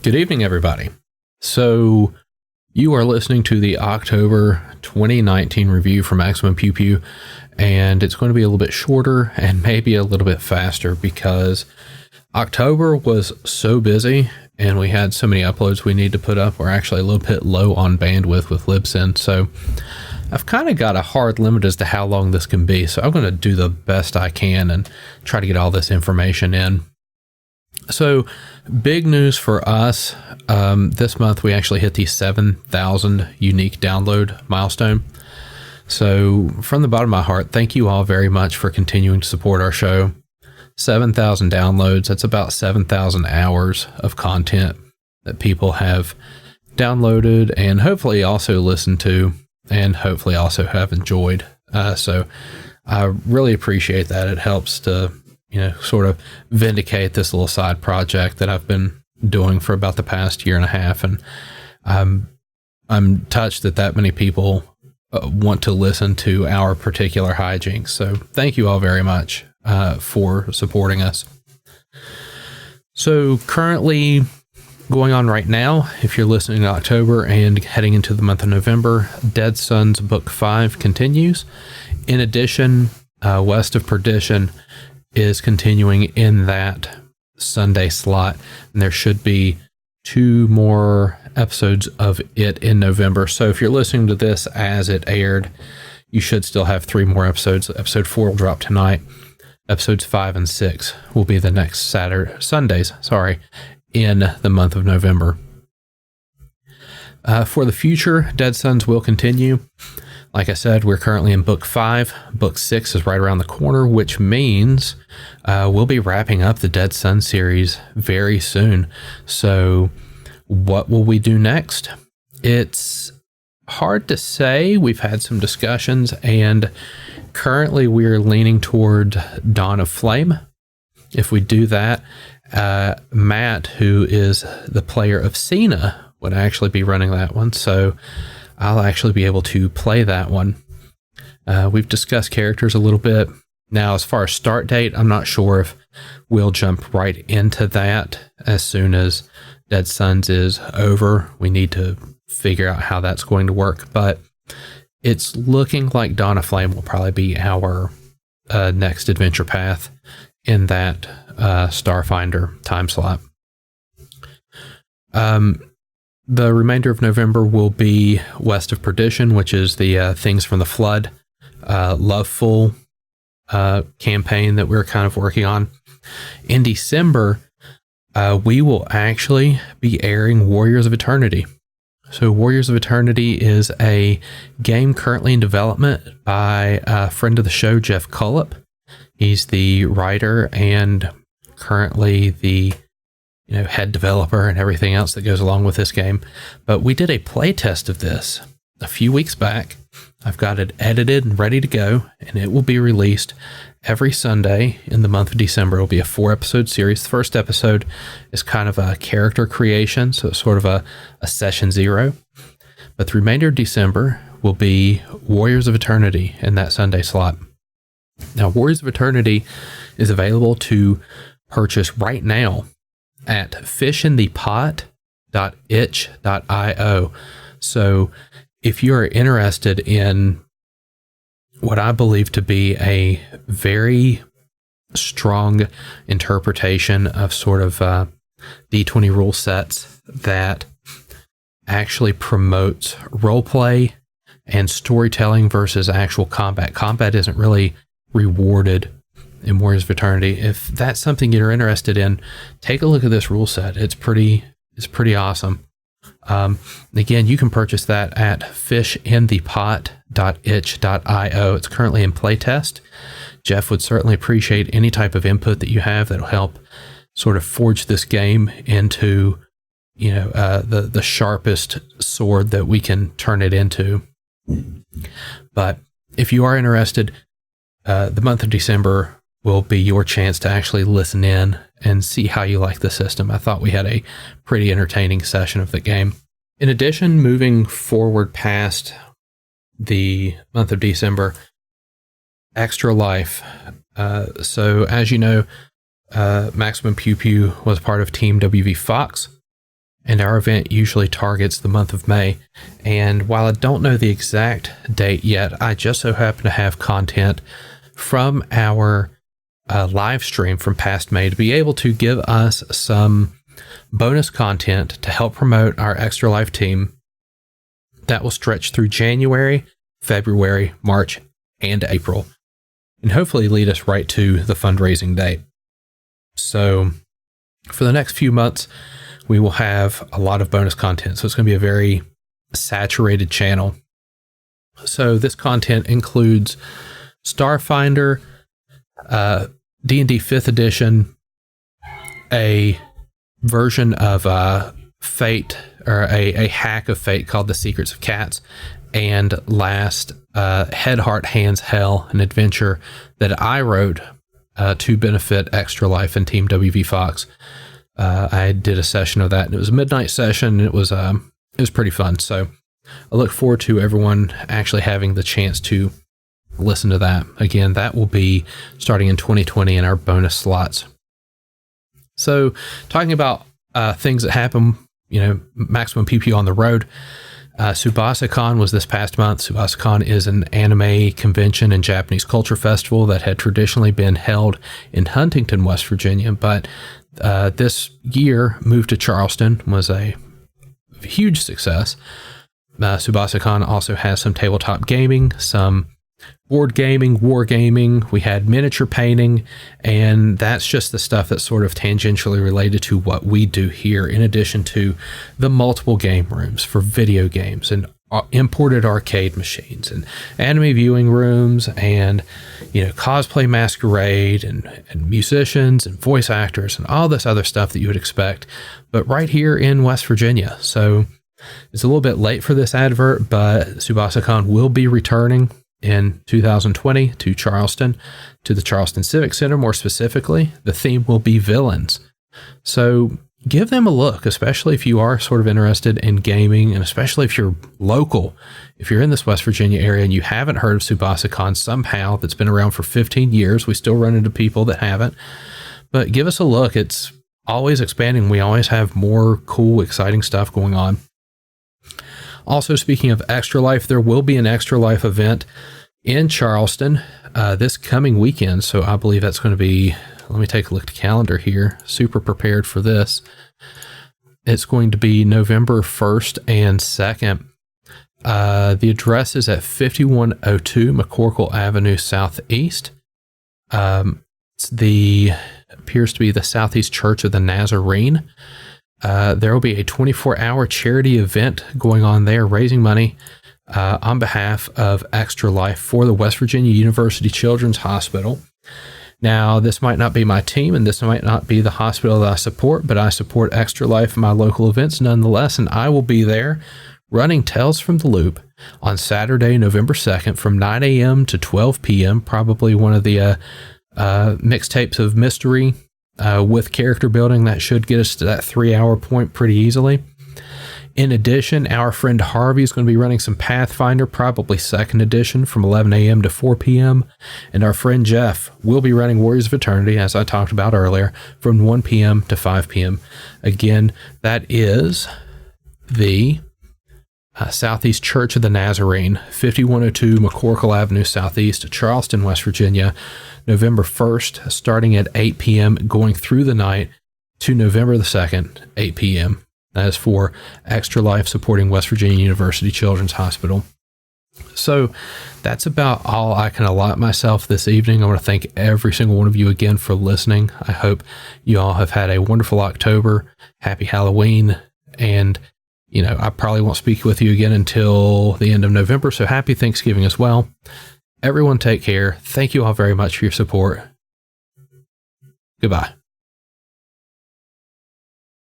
Good evening, everybody. So, you are listening to the October 2019 review for Maximum Pew Pew, and it's going to be a little bit shorter and maybe a little bit faster because October was so busy and we had so many uploads we need to put up. We're actually a little bit low on bandwidth with Libsyn, so I've kind of got a hard limit as to how long this can be, so I'm going to do the best I can and try to get all this information in. So, big news for us, this month we actually hit the 7,000 unique download milestone. So, from the bottom of my heart, thank you all very much for continuing to support our show. 7,000 downloads, that's about 7,000 hours of content that people have downloaded and hopefully also listened to and hopefully also have enjoyed. So, I really appreciate that. It helps to sort of vindicate this little side project that I've been doing for about the past year and a half. And I'm touched that many people want to listen to our particular hijinks. So thank you all very much for supporting us. So currently going on right now, if you're listening in October and heading into the month of November, Dead Sons Book 5 continues. In addition, West of Perdition is continuing in that Sunday slot, and there should be 2 more episodes of it in November. So if you're listening to this as it aired, you should still have 3 more episodes. Episode 4 will drop tonight. Episodes 5 and 6 will be the next Sundays, in the month of November. For the future, Dead Sons will continue. Like I said, we're currently in Book 5. Book 6 is right around the corner, which means we'll be wrapping up the Dead Sun series very soon. So what will we do next? It's hard to say. We've had some discussions, and currently we're leaning toward Dawn of Flame. If we do that, Matt, who is the player of Cena, would actually be running that one. So I'll actually be able to play that one. We've discussed characters a little bit. Now, as far as start date, I'm not sure if we'll jump right into that as soon as Dead Sons is over. We need to figure out how that's going to work. But it's looking like Dawn of Flame will probably be our next adventure path in that Starfinder time slot. The remainder of November will be West of Perdition, which is the Things from the Flood, Loveful campaign that we're kind of working on. In December, we will actually be airing Warriors of Eternity. So Warriors of Eternity is a game currently in development by a friend of the show, Jeff Cullip. He's the writer and currently the head developer and everything else that goes along with this game. But we did a play test of this a few weeks back. I've got it edited and ready to go, and it will be released every Sunday in the month of December. It will be a 4-episode series. The first episode is kind of a character creation, so it's sort of a session 0. But the remainder of December will be Warriors of Eternity in that Sunday slot. Now, Warriors of Eternity is available to purchase right now at fishinthepot.itch.io. So if you are interested in what I believe to be a very strong interpretation of sort of D20 rule sets that actually promotes roleplay and storytelling versus actual combat. Combat isn't really rewarded in Warriors of Eternity. If that's something you're interested in, take a look at this rule set. It's pretty awesome. Again, you can purchase that at fishinthepot.itch.io. It's currently in playtest. Jeff would certainly appreciate any type of input that you have that'll help sort of forge this game into, the sharpest sword that we can turn it into. But if you are interested, the month of December will be your chance to actually listen in and see how you like the system. I thought we had a pretty entertaining session of the game. In addition, moving forward past the month of December, Extra Life. So as you know, Maximum Pew Pew was part of Team WV Fox. and our event usually targets the month of May. And while I don't know the exact date yet, I just so happen to have content from our live stream from past May to be able to give us some bonus content to help promote our Extra Life team that will stretch through January, February, March, and April, and hopefully lead us right to the fundraising date. So for the next few months, we will have a lot of bonus content. So it's going to be a very saturated channel. So this content includes Starfinder, D&D 5th edition, a version of Fate, or a hack of Fate called The Secrets of Cats, and last, Head, Heart, Hands, Hell, an adventure that I wrote to benefit Extra Life and Team WV Fox. I did a session of that, and it was a midnight session, and it was pretty fun. So I look forward to everyone actually having the chance to listen to that. Again, that will be starting in 2020 in our bonus slots. So talking about things that happen, Maximum Pew on the road. Tsubasacon was this past month. Tsubasacon is an anime convention and Japanese culture festival that had traditionally been held in Huntington, West Virginia, but this year moved to Charleston, was a huge success. Tsubasacon also has some tabletop gaming, some board gaming, war gaming. We had miniature painting, and that's just the stuff that's sort of tangentially related to what we do here, in addition to the multiple game rooms for video games and imported arcade machines and anime viewing rooms and cosplay masquerade and musicians and voice actors and all this other stuff that you would expect, but right here in West Virginia. So it's a little bit late for this advert, but Tsubasacon will be returning in 2020 to Charleston, to the Charleston Civic Center more specifically. The theme will be villains. So give them a look, especially if you are sort of interested in gaming, and especially if you're local. If you're in this West Virginia area and you haven't heard of Tsubasacon somehow, that's been around for 15 years, we still run into people that haven't. But give us a look. It's always expanding. We always have more cool, exciting stuff going on. Also, speaking of Extra Life, there will be an Extra Life event in Charleston this coming weekend. So I believe that's going to be, let me take a look at the calendar here. Super prepared for this. It's going to be November 1st and 2nd. The address is at 5102 McCorkle Avenue Southeast. It appears to be the Southeast Church of the Nazarene. There will be a 24-hour charity event going on there, raising money on behalf of Extra Life for the West Virginia University Children's Hospital. Now, this might not be my team, and this might not be the hospital that I support, but I support Extra Life in my local events nonetheless, and I will be there running Tales from the Loop on Saturday, November 2nd from 9 a.m. to 12 p.m., probably one of the mixtapes of mystery with character building that should get us to that 3-hour point pretty easily. In addition, our friend Harvey is going to be running some Pathfinder, probably 2nd edition, from 11 a.m. to 4 p.m. And our friend Jeff will be running Warriors of Eternity, as I talked about earlier, from 1 p.m. to 5 p.m. Again, that is the Southeast Church of the Nazarene, 5102 McCorkle Avenue Southeast, Charleston, West Virginia, November 1st, starting at 8 p.m., going through the night to November the 2nd, 8 p.m. That is for Extra Life supporting West Virginia University Children's Hospital. So that's about all I can allot myself this evening. I want to thank every single one of you again for listening. I hope you all have had a wonderful October. Happy Halloween. And, I probably won't speak with you again until the end of November. So happy Thanksgiving as well. Everyone take care. Thank you all very much for your support. Goodbye.